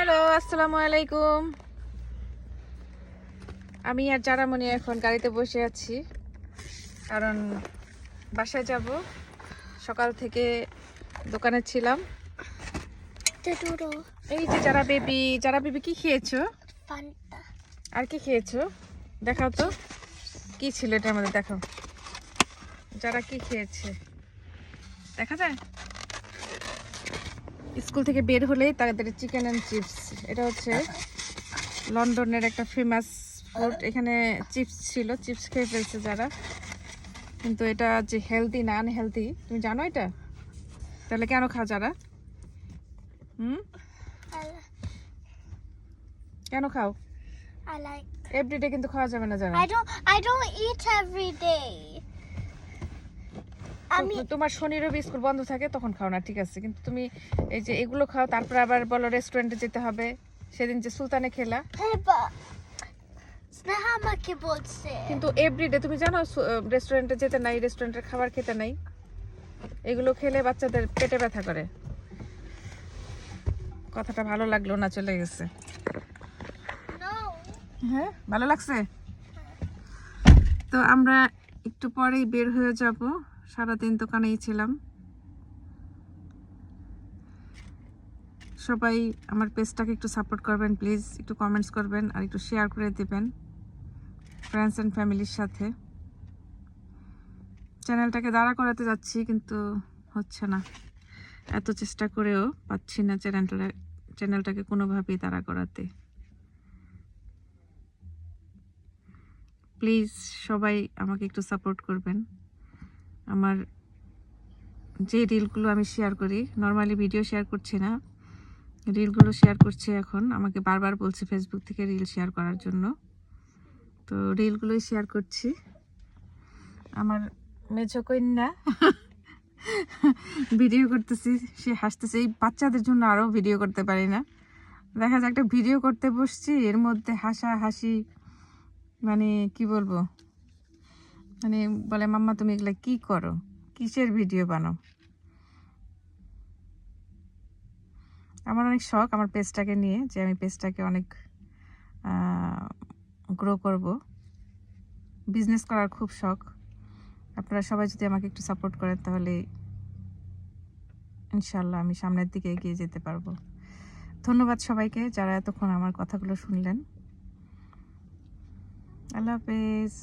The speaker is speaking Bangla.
হ্যালো, আসসালামু আলাইকুম। আমি আর জারামণি এখন গাড়িতে বসে আছি, কারণ বাসায় যাব। সকাল থেকে দোকানে ছিলাম। এই যে যারা বেবি কি খেয়েছো? আর কি খেয়েছো দেখাও তো, কি ছিল এটার মধ্যে, দেখাও যারা কি খেয়েছে, দেখা যায়। স্কুল থেকে বের হলে তাদের চিকেন অ্যান্ড চিপস, এটা হচ্ছে লন্ডনের একটা ফেমাস ফুড। এখানে চিপস ছিল, চিপস খেয়ে ফেলছে যারা, কিন্তু এটা যে হেলদি না আনহেলদি তুমি জানো এটা? তাহলে কেন খাও যারা? কেন খাও? I like. এভরিডে কিন্তু খাওয়া যাবে না যারা। I don't eat every day. তোমার শনি রবি স্কুল বন্ধ থাকে তখন খাও না, ঠিক আছে, কিন্তু তুমি এই যে এগুলো খাও, তারপর আবার বলো রেস্টুরেন্টে যেতে হবে। সেদিন যে সুলতানে খেলা, স্নেহা আমাকে বলছে, কিন্তু এভরিডে তুমি জানো রেস্টুরেন্টে যেতে নাই, রেস্টুরেন্টের খাবার খেতে নাই। এগুলো খেলে বাচ্চাদের পেটে ব্যথা করে। কথাটা ভালো লাগলো না, চলে গেছে। হ্যাঁ, ভালো লাগছে। তো আমরা একটু পরেই বের হয়ে যাব, সারাদিন দোকানেই ছিলাম। সবাই আমার পেজটাকে একটু সাপোর্ট করবেন প্লিজ, একটু কমেন্টস করবেন আর একটু শেয়ার করে দিবেন ফ্রেন্ডস অ্যান্ড ফ্যামিলির সাথে। চ্যানেলটাকে দাঁড়া করাতে যাচ্ছি, কিন্তু হচ্ছে না, এত চেষ্টা করেও পাচ্ছি না চ্যানেলটাকে কোনোভাবেই দাঁড়া করাতে। প্লিজ সবাই আমাকে একটু সাপোর্ট করবেন। আমার যে রিলগুলো আমি শেয়ার করি, নর্মালি ভিডিও শেয়ার করছি না, রিলগুলো শেয়ার করছি এখন। আমাকে বারবার বলছে ফেসবুক থেকে রিল শেয়ার করার জন্য, তো রিলগুলোই শেয়ার করছি। আমার মেঝো কন্যা ভিডিও করতেছি, সে হাসতেছে। এই বাচ্চাদের জন্য আরও ভিডিও করতে পারি না। দেখা যায় একটা ভিডিও করতে বসছি, এর মধ্যে হাসা হাসি, মানে কি বলবো, মানে বলে মাম্মা তুমি এগুলা কি করো, কিসের ভিডিও বানাও। আমার অনেক শখ আমার পেজটাকে নিয়ে, যে আমি পেজটাকে অনেক গ্রো করব, বিজনেস করার খুব শখ। আপনারা সবাই যদি আমাকে একটু সাপোর্ট করেন তাহলে ইনশাল্লাহ আমি সামনের দিকে এগিয়ে যেতে পারবো। ধন্যবাদ সবাইকে যারা এতক্ষণ আমার কথাগুলো শুনলেন। আল্লাহ হাফেজ।